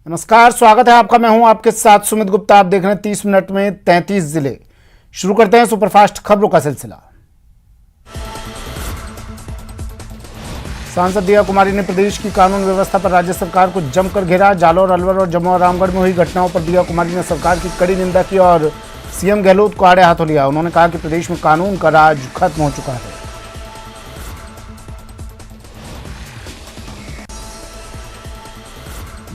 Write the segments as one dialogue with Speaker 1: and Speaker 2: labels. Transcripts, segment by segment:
Speaker 1: नमस्कार, स्वागत है आपका। मैं हूं आपके साथ सुमित गुप्ता। आप देख रहे हैं 30 मिनट में 33 जिले। शुरू करते हैं सुपरफास्ट खबरों का सिलसिला। सांसद दिया कुमारी ने प्रदेश की कानून व्यवस्था पर राज्य सरकार को जमकर घेरा। जालौर, अलवर और जमुआ रामगढ़ में हुई घटनाओं पर दिया कुमारी ने सरकार की कड़ी निंदा की और सीएम गहलोत को आड़े हाथों लिया। उन्होंने कहा कि प्रदेश में कानून का राज खत्म हो चुका है।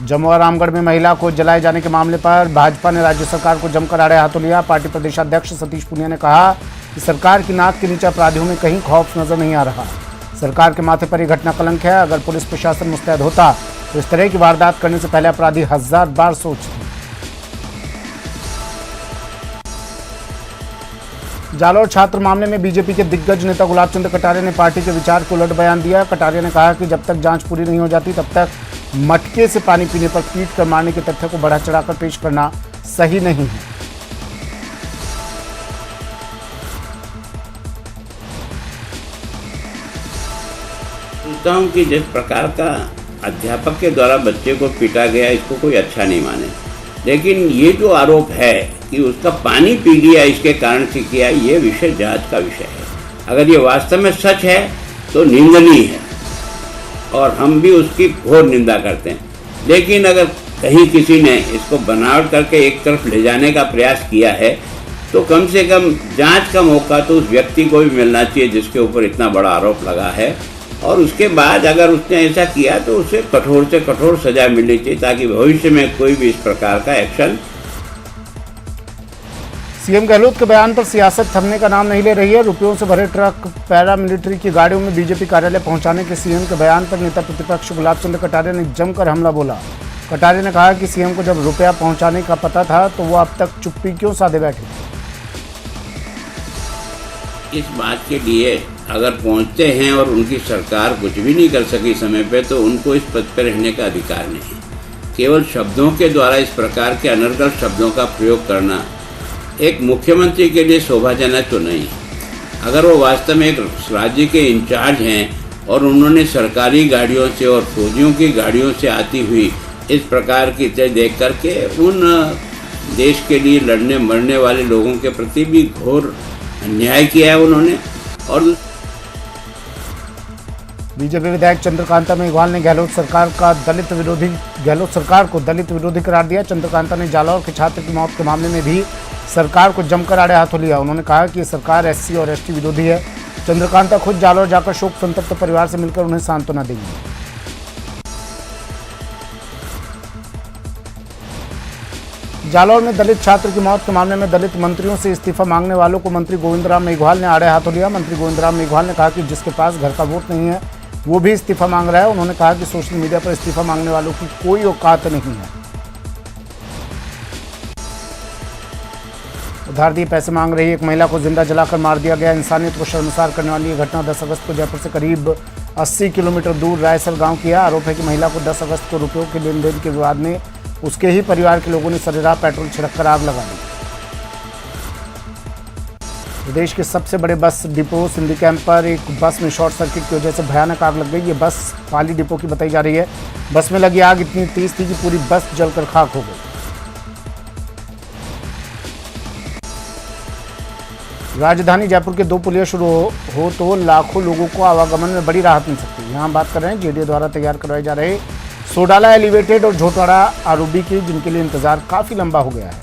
Speaker 1: जमुआ रामगढ़ में महिला को जलाए जाने के मामले पर भाजपा ने राज्य सरकार को जमकर आड़े हाथों लिया। पार्टी प्रदेशाध्यक्ष सतीश पूनिया ने कहा कि सरकार की नाक के नीचे अपराधियों में कहीं खौफ नजर नहीं आ रहा। सरकार के माथे पर यह घटना कलंक है। अगर पुलिस प्रशासन मुस्तैद होता तो इस तरह की वारदात करने से पहले अपराधी 1000 बार सोचते। जालौर छात्र मामले में बीजेपी के दिग्गज नेता गुलाब चंद कटारिया ने पार्टी के विचार को उलट बयान दिया। कटारिया ने कहा कि जब तक जांच पूरी नहीं हो जाती तब तक मटके से पानी पीने पर पीट कर मारने के तथ्य को बढ़ा चढ़ाकर पेश करना सही नहीं है।
Speaker 2: सोचता हूं कि जिस प्रकार का अध्यापक के द्वारा बच्चे को पीटा गया, इसको कोई अच्छा नहीं माने। लेकिन ये जो आरोप है कि उसका पानी पी लिया इसके कारण से किया, ये विषय जांच का विषय है। अगर ये वास्तव में सच है तो निंदनीय है और हम भी उसकी घोर निंदा करते हैं। लेकिन अगर कहीं किसी ने इसको बनावट करके एक तरफ ले जाने का प्रयास किया है तो कम से कम जांच का मौका तो उस व्यक्ति को भी मिलना चाहिए जिसके ऊपर इतना बड़ा आरोप लगा है। और उसके बाद अगर उसने ऐसा किया तो उसे कठोर से कठोर सजा मिलनी चाहिए ताकि भविष्य में कोई भी इस प्रकार का एक्शन।
Speaker 1: सीएम गहलोत के बयान पर सियासत थमने का नाम नहीं ले रही है। रुपयों से भरे ट्रक पैरामिलिट्री की गाड़ियों में बीजेपी कार्यालय पहुंचाने के सीएम के बयान पर नेता प्रतिपक्ष गुलाब चंद कटारिया ने जमकर हमला बोला। कटारिया ने कहा कि सीएम को जब रुपया पहुंचाने का पता था तो वो अब तक चुप्पी क्यों साधे बैठे थे।
Speaker 2: इस बात के लिए अगर पहुंचते हैं और उनकी सरकार कुछ भी नहीं कर सकी समय पे, तो उनको इस पद पर रहने का अधिकार नहीं। केवल शब्दों के द्वारा इस प्रकार के अनर्गल शब्दों का प्रयोग करना एक मुख्यमंत्री के लिए शोभाजनक तो नहीं है। अगर वो वास्तव में एक राज्य के इंचार्ज हैं और उन्होंने सरकारी गाड़ियों से और फौजियों की गाड़ियों से आती हुई इस प्रकार की चीज़ देख करके उन देश के लिए लड़ने मरने वाले लोगों के प्रति भी घोर अन्याय किया है उन्होंने। और
Speaker 1: बीजेपी विधायक चंद्रकांता मेघवाल ने गहलोत सरकार को दलित विरोधी करार दिया। चंद्रकांता ने जालौर के छात्र की मौत के मामले में भी सरकार को जमकर आड़े हाथों लिया। उन्होंने कहा कि सरकार एससी और एसटी विरोधी है। चंद्रकांता खुद जालौर जाकर शोक संतप्त परिवार से मिलकर उन्हें सांत्वना देंगे। जालौर में दलित छात्र की मौत के मामले में दलित मंत्रियों से इस्तीफा मांगने वालों को मंत्री गोविंदराम मेघवाल ने आड़े हाथों लिया। मंत्री गोविंदराम मेघवाल ने कहा कि जिसके पास घर का वोट नहीं है वो भी इस्तीफा मांग रहा है। उन्होंने कहा कि सोशल मीडिया पर इस्तीफा मांगने वालों की कोई औकात नहीं है। उधार दिए पैसे मांग रही एक महिला को जिंदा जलाकर मार दिया गया। इंसानियत को शर्मसार करने वाली यह घटना 10 अगस्त को जयपुर से करीब 80 किलोमीटर दूर रायसर गांव की है। आरोप है कि महिला को 10 अगस्त को रुपयों के लेन देन के विवाद में उसके ही परिवार के लोगों ने सरेराह पेट्रोल छिड़ककर आग लगा दी। प्रदेश के सबसे बड़े बस डिपो सिंधी कैंप पर एक बस में शॉर्ट सर्किट की वजह से भयानक आग लग गई। ये बस पाली डिपो की बताई जा रही है। बस में लगी आग इतनी तेज थी कि पूरी बस जलकर खाक हो गई। राजधानी जयपुर के 2 पुलिया शुरू हो तो लाखों लोगों को आवागमन में बड़ी राहत मिल सकती है। यहाँ बात कर रहे हैं जेडीए द्वारा तैयार करवाए जा रहे सोडाला एलिवेटेड और झोटवाड़ा आरओबी की, जिनके लिए इंतजार काफी लंबा हो गया है।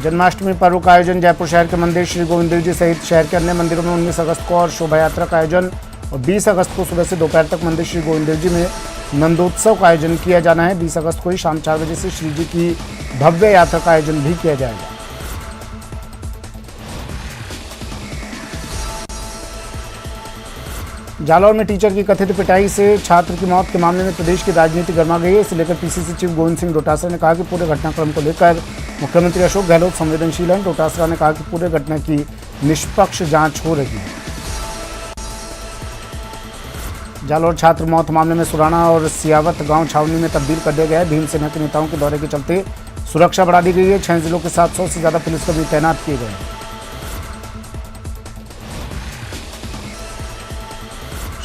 Speaker 1: जन्माष्टमी पर्व का आयोजन जयपुर शहर के मंदिर श्री गोविंद देव जी सहित शहर के अन्य मंदिरों में 19 अगस्त को और शोभा यात्रा का आयोजन और 20 अगस्त को सुबह से दोपहर तक मंदिर श्री गोविंद देव जी में नंदोत्सव का आयोजन किया जाना है। 20 अगस्त को ही शाम 4 बजे से श्री जी की भव्य यात्रा का आयोजन भी किया जाएगा। जालौर में टीचर की कथित पिटाई से छात्र की मौत के मामले में प्रदेश की राजनीति गर्मा गई है। इसे लेकर पीसीसी चीफ गोविंद सिंह डोटासरा ने कहा कि पूरे घटनाक्रम को लेकर मुख्यमंत्री अशोक गहलोत संवेदनशील हैं। डोटासरा ने कहा कि पूरे घटना की निष्पक्ष जांच हो रही है। जालौर छात्र मौत मामले में सुराना और सियावत गांव छावनी में तब्दील कर दिया गया है। भीमसेना के नेताओं के दौरे के चलते सुरक्षा बढ़ा दी गई है। 6 जिलों के 700 से ज्यादा पुलिसकर्मी तैनात किए गए हैं।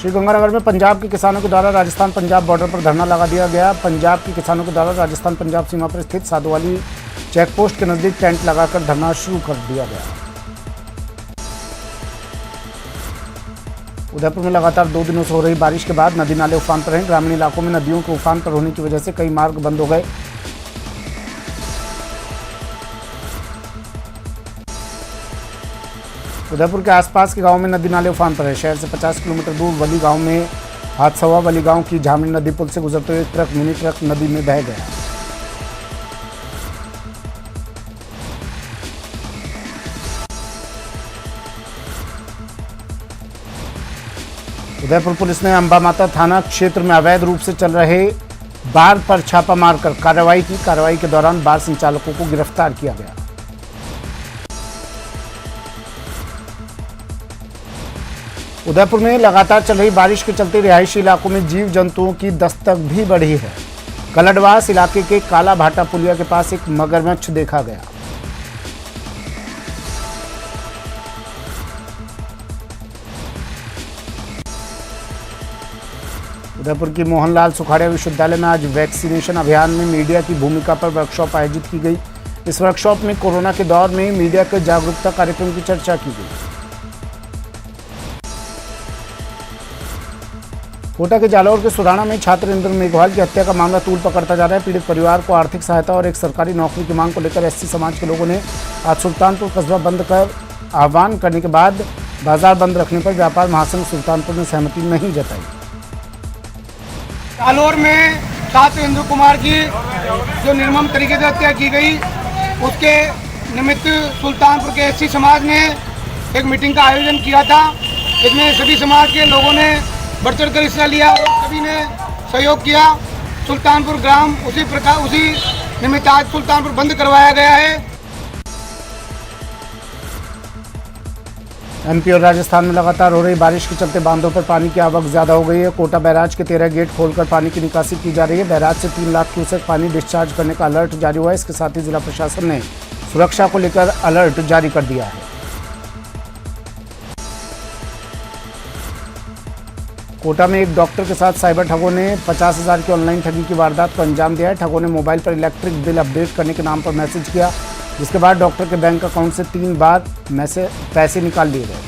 Speaker 1: श्रीगंगानगर में पंजाब के किसानों के द्वारा राजस्थान पंजाब बॉर्डर पर धरना लगा दिया गया। पंजाब के किसानों के द्वारा राजस्थान पंजाब सीमा पर स्थित साधुवाली चेकपोस्ट के नजदीक टेंट लगाकर धरना शुरू कर दिया गया। उदयपुर में लगातार 2 दिनों से हो रही बारिश के बाद नदी नाले उफान पर हैं। ग्रामीण इलाकों में नदियों के उफान पर होने की वजह से कई मार्ग बंद हो गए। उदयपुर के आसपास के गांव में नदी नाले उफान पर है। शहर से 50 किलोमीटर दूर वली गांव में हादसा हुआ। वली गांव की झामनी नदी पुल से गुजरते हुए ट्रक मिनी ट्रक नदी में बह गया। उदयपुर पुलिस ने अंबा माता थाना क्षेत्र में अवैध रूप से चल रहे बार पर छापा मारकर कार्रवाई की। कार्रवाई के दौरान बार संचालकों को गिरफ्तार किया गया। उदयपुर में लगातार चल रही बारिश के चलते रिहायशी इलाकों में जीव जंतुओं की दस्तक भी बढ़ी है। कलडवास इलाके के काला भाटा पुलिया के पास एक मगरमच्छ देखा गया। उदयपुर की मोहनलाल सुखाड़िया विश्वविद्यालय में आज वैक्सीनेशन अभियान में मीडिया की भूमिका पर वर्कशॉप आयोजित की गई। इस वर्कशॉप में कोरोना के दौर में मीडिया के जागरूकता कार्यक्रम की चर्चा की गई। कोटा के जालौर के सुराना में छात्र इंद्र मेघवाल की हत्या का मामला तूल पकड़ता जा रहा है। पीड़ित परिवार को आर्थिक सहायता और एक सरकारी नौकरी की मांग को लेकर एससी समाज के लोगों ने आज सुल्तानपुर कस्बा बंद कर आह्वान करने के बाद बाजार बंद रखने पर व्यापार महासंघ सुल्तानपुर ने सहमति नहीं जताई।
Speaker 3: जालौर में छात्र इंद्र कुमार की जो निर्मम तरीके से हत्या की गई, उसके निमित्त सुल्तानपुर के एससी समाज ने एक मीटिंग का आयोजन किया था। इसमें सभी समाज के लोगों ने बढ़ चढ़ कर हिस्सा लिया और सभी ने सहयोग किया। सुल्तानपुर ग्राम उसी निमित्त आज सुल्तानपुर बंद करवाया गया है।
Speaker 1: एमपी और राजस्थान में लगातार हो रही बारिश के चलते बांधों पर पानी की आवक ज्यादा हो गई है। कोटा बैराज के 13 गेट खोलकर पानी की निकासी की जा रही है। बैराज से 3 लाख क्यूसेक पानी डिस्चार्ज करने का अलर्ट जारी हुआ है। इसके साथ ही जिला प्रशासन ने सुरक्षा को लेकर अलर्ट जारी कर दिया है। कोटा में एक डॉक्टर के साथ साइबर ठगों ने 50,000 की ऑनलाइन ठगी की वारदात को अंजाम दिया है। ठगों ने मोबाइल पर इलेक्ट्रिक बिल अपडेट करने के नाम पर मैसेज किया, जिसके बाद डॉक्टर के बैंक अकाउंट से 3 बार पैसे निकाल लिए गए।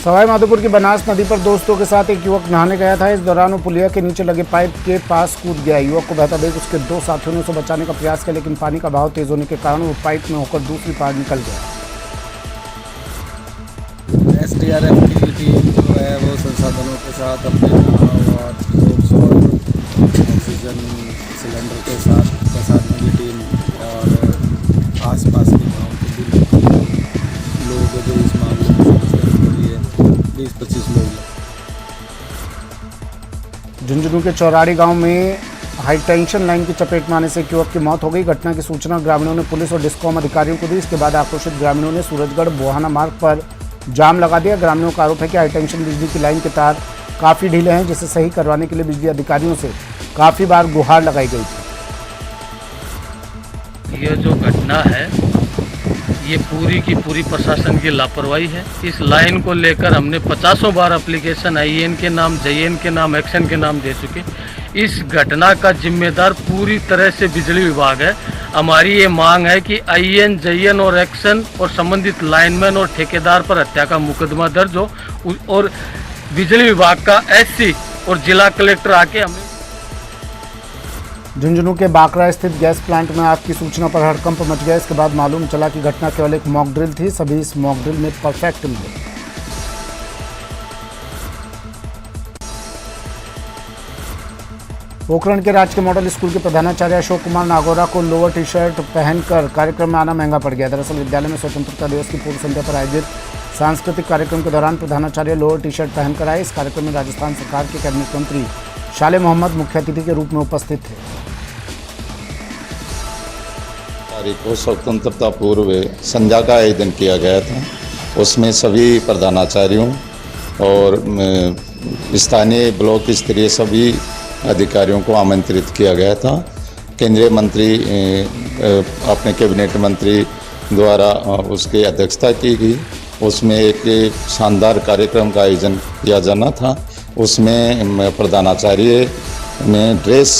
Speaker 1: सवाई माधोपुर की बनास नदी पर दोस्तों के साथ एक युवक नहाने गया था। इस दौरान वो पुलिया के नीचे लगे पाइप के पास कूद गया। युवक को बहता देख उसके 2 साथियों ने उसे बचाने का प्रयास किया, लेकिन पानी का बहाव तेज होने के कारण वो पाइप में होकर दूसरी पार निकल गया।
Speaker 4: SDRF की टीम जो है वो संसाधनों के साथ अपने नाव और ऑक्सीजन सिलेंडर के साथ प्रशासन की टीम और आसपास के गांव के भी लोग जो इस मामले में समस्या हो रही है 20-25 लोग।
Speaker 1: झुंझुनू के चौराड़ी गांव में हाई टेंशन लाइन की चपेट में आने से एक युवक की मौत हो गई। घटना की सूचना ग्रामीणों ने पुलिस और डिस्कॉम अधिकारियों को दी। इसके बाद आक्रोशित ग्रामीणों ने सूरजगढ़ बोहाना मार्ग पर जाम लगा दिया। ग्रामीणों का आरोप है कि हाई टेंशन बिजली की लाइन के तार काफ़ी ढीले हैं, जिसे सही करवाने के लिए बिजली अधिकारियों से काफ़ी बार गुहार लगाई गई थी।
Speaker 5: ये जो घटना है ये पूरी की पूरी प्रशासन की लापरवाही है। इस लाइन को लेकर हमने 50 बार एप्लीकेशन IN के नाम, JN के नाम, एक्शन के नाम दे चुके। इस घटना का जिम्मेदार पूरी तरह से बिजली विभाग है। हमारी ये मांग है कि IN, JN और एक्शन और संबंधित लाइनमैन और ठेकेदार पर हत्या का मुकदमा दर्ज हो और बिजली विभाग का SC और जिला कलेक्टर आके हमें।
Speaker 1: झुंझुनू के बाकरा स्थित गैस प्लांट में आग की सूचना पर हड़कंप मच गया। इसके बाद मालूम चला कि घटना केवल एक मॉक ड्रिल थी। सभी इस मॉक ड्रिल में परफेक्ट मिले। पोखरण के राजकीय मॉडल स्कूल के प्रधानाचार्य अशोक कुमार नागौरा को लोअर टी शर्ट पहनकर कार्यक्रम में आना महंगा पड़ गया। दरअसल विद्यालय में स्वतंत्रता दिवस की पूर्व संध्या पर आयोजित सांस्कृतिक कार्यक्रम के दौरान प्रधानाचार्य लोअर टी शर्ट पहनकर आए। इस कार्यक्रम में राजस्थान सरकार के कैबिनेट मंत्री शाले मोहम्मद मुख्य अतिथि के रूप में उपस्थित थे।
Speaker 6: तारीख को स्वतंत्रता पूर्व संध्या का आयोजन किया गया था। उसमें सभी प्रधानाचार्यों और स्थानीय ब्लॉक स्तरीय सभी अधिकारियों को आमंत्रित किया गया था। केंद्रीय मंत्री अपने कैबिनेट मंत्री द्वारा उसकी अध्यक्षता की गई उसमें एक शानदार कार्यक्रम का आयोजन किया जाना था। उसमें प्रधानाचार्य ने ड्रेस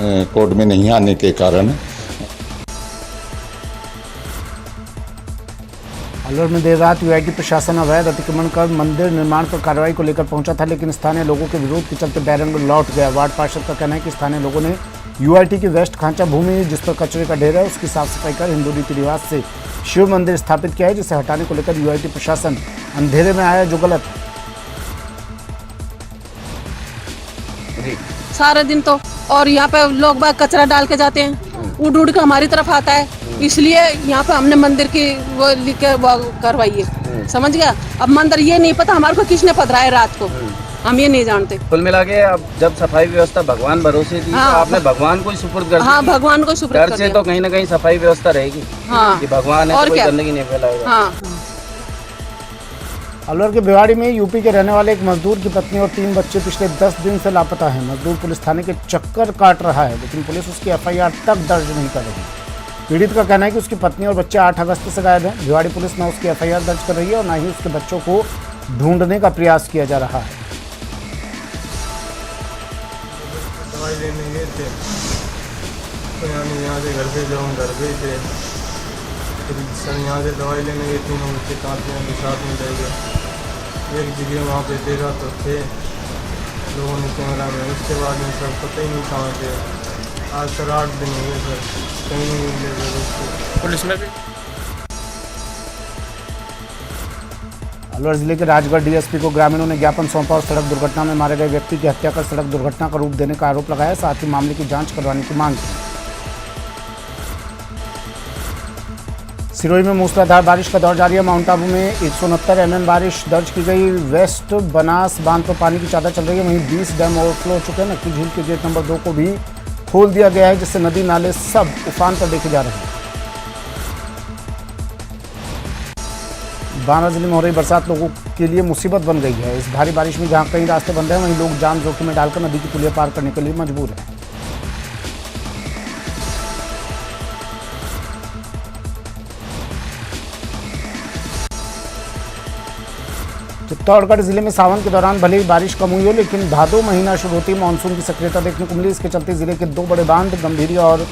Speaker 6: कोड में नहीं आने के कारण
Speaker 1: अलवर में देर रात यूआईटी प्रशासन अवैध अतिक्रमण कर मंदिर निर्माण पर कार्रवाई को लेकर पहुंचा था, लेकिन स्थानीय लोगों के विरोध के चलते बैरंग लौट गया। वार्ड पार्षद का कहना है कि स्थानीय लोगों ने यूआईटी की वेस्ट खांचा भूमि जिस पर कचरे का ढेर है उसकी साफ सफाई कर हिंदू रीति रिवाज से शिव मंदिर स्थापित किया है, जिसे हटाने को लेकर यूआईटी प्रशासन अंधेरे में आया, जो गलत है।
Speaker 7: सारे दिन तो और यहाँ पे लोग बाग कचरा डाल के जाते हैं, उड़ उड़ के हमारी तरफ आता है, इसलिए यहाँ पे हमने मंदिर की वो लिख के वो करवाई है। समझ गया? अब मंदिर ये नहीं पता हमारे को किसने पधराया रात को, हम ये नहीं जानते।
Speaker 8: कुल मिला के अब जब सफाई व्यवस्था भगवान भरोसे थी,
Speaker 7: हाँ,
Speaker 8: तो आपने भगवान को ही सुपुर्द कर दी।
Speaker 7: हाँ, भगवान को सुपुर्द कर
Speaker 8: से
Speaker 7: दिया।
Speaker 8: तो कहीं ना कहीं सफाई व्यवस्था रहेगी।
Speaker 7: हाँ,
Speaker 8: कि भगवान है
Speaker 7: और
Speaker 8: तो कोई
Speaker 7: क्या?
Speaker 8: गंदगी नहीं फैलाएगा।
Speaker 7: हाँ।
Speaker 1: अलवर के भिवाड़ी में यूपी के रहने वाले एक मजदूर की पत्नी और 3 बच्चे पिछले 10 दिन से लापता हैं। मजदूर पुलिस थाने के चक्कर काट रहा है, लेकिन पुलिस उसकी एफआईआर तक दर्ज नहीं कर रही। पीड़ित का कहना है कि उसकी पत्नी और बच्चे 8 अगस्त से गायब हैं। भिवाड़ी पुलिस न उसकी एफआईआर दर्ज कर रही है और न ही उसके बच्चों को ढूंढने का प्रयास किया जा रहा है।
Speaker 4: दवाई लेने गए थे तो यहाँ से घर पे जाऊँ, घर पे थे फिर सर यहाँ से दवाई लेने गए, 3 बच्चे कांपियाँ के साथ में रह गए। एक जगह वहाँ पे देखा तो थे लोगों ने कैमरा में, उसके बाद में सर पता ही नहीं कहाँ थे। आज सर 8 दिन हो गए सर, कहीं नहीं मिले सर उसको।
Speaker 5: पुलिस में भी
Speaker 1: अलवर जिले के राजगढ़ डीएसपी को ग्रामीणों ने ज्ञापन सौंपा और सड़क दुर्घटना में मारे गए व्यक्ति की हत्या कर सड़क दुर्घटना का रूप देने का आरोप लगाया, साथ ही मामले की जांच करवाने की मांग की। सिरोही में मूसलाधार बारिश का दौर जारी है। माउंट आबू में 169 mm बारिश दर्ज की गई। वेस्ट बनास बांध पर पानी की चादर चल रही है, वहीं 20 डैम ओवरफ्लो हो चुके हैं। नक्की झील के गेट नंबर 2 को भी खोल दिया गया है, जिससे नदी नाले सब उफान पर देखे जा रहे हैं। बांदा जिले में हो रही बरसात लोगों के लिए मुसीबत बन गई है। इस भारी बारिश में जहां कई रास्ते बंद हैं, वहीं लोग जान जोखिम में डालकर नदी की पुलिया पार करने के लिए मजबूर हैं। चित्तौड़गढ़ जिले में सावन के दौरान भले ही बारिश कम हुई हो, लेकिन भादो महीना शुरू होती मानसून की सक्रियता देखने को मिली। इसके चलते जिले के 2 बड़े बांध गंभीरी और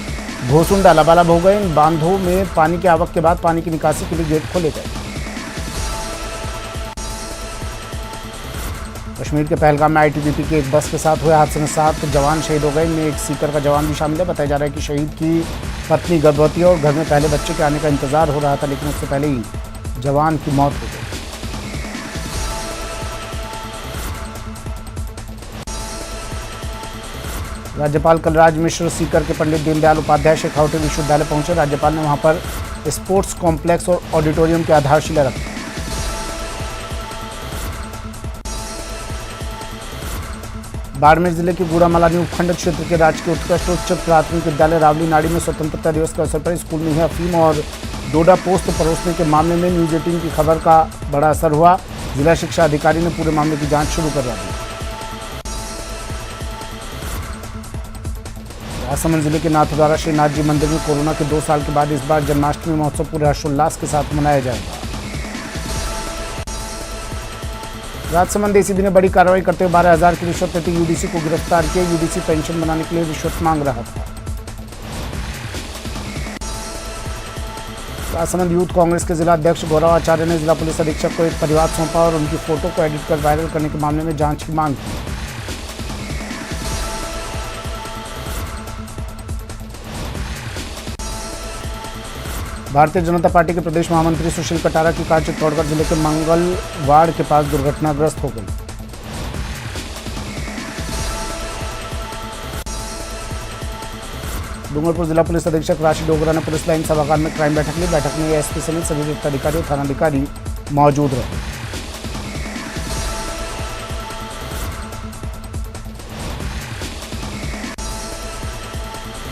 Speaker 1: घोसुंडा लबालब हो गए। इन बांधों में पानी की आवक के बाद पानी की निकासी के लिए गेट खोले गए। कश्मीर के पहलगाम में आईटीबीपी की एक बस के साथ हुए हादसे में 7 जवान शहीद हो गए। इनमें एक सीकर का जवान भी शामिल है। बताया जा रहा है कि शहीद की पत्नी गर्भवती और घर में पहले बच्चे के आने का इंतजार हो रहा था, लेकिन उससे पहले ही जवान की मौत हो गई। राज्यपाल कलराज मिश्र सीकर के पंडित दीनदयाल उपाध्याय शेखावटी विश्वविद्यालय पहुंचे। राज्यपाल ने वहां पर स्पोर्ट्स कॉम्प्लेक्स और ऑडिटोरियम की आधारशिला रखी। बाड़मेर जिले के गुड़ामलानी उपखंड क्षेत्र के राजकीय उत्कृष्ट उच्च प्राथमिक विद्यालय रावली नाड़ी में स्वतंत्रता दिवस के अवसर पर स्कूल में ही अफीम और डोडा पोस्त परोसने के मामले में न्यूज 18 की खबर का बड़ा असर हुआ। जिला शिक्षा अधिकारी ने पूरे मामले की जांच शुरू करवा दी। राजसमंद जिले के नाथद्वारा श्रीनाथ जी मंदिर में कोरोना के 2 साल के बाद इस बार जन्माष्टमी महोत्सव पूरे हर्षोल्लास के साथ मनाया जाएगा। राजसमंद एसीबी ने बड़ी कार्रवाई करते हुए 12,000 की रिश्वत लेते यूडीसी को गिरफ्तार किया। यूडीसी पेंशन बनाने के लिए रिश्वत मांग रहा था। राजसमंद यूथ कांग्रेस के जिला अध्यक्ष गौरव आचार्य ने जिला पुलिस अधीक्षक को एक परिवाद सौंपा और उनकी फोटो को एडिट कर वायरल करने के मामले में जांच की मांग की। भारतीय जनता पार्टी के प्रदेश महामंत्री सुशील कटारा की कार चित्तौड़गढ़ जिले के मंगलवाड़ के पास दुर्घटनाग्रस्त हो गई। डूंगरपुर जिला पुलिस अधीक्षक राशि डोगरा ने पुलिस लाइन सभागार में क्राइम बैठक ली। बैठक में एसपी समेत सभी वरिष्ठ अधिकारी और थानाधिकारी मौजूद रहे।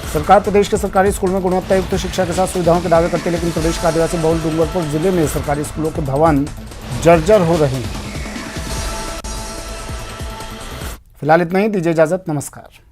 Speaker 1: सरकार प्रदेश के सरकारी स्कूल में गुणवत्ता युक्त शिक्षा के साथ सुविधाओं के दावे करती है, लेकिन प्रदेश के आदिवासी बहुल डूंगरपुर जिले में सरकारी स्कूलों के भवन जर्जर हो रहे हैं। फिलहाल इतना ही, दीजिए इजाजत, नमस्कार।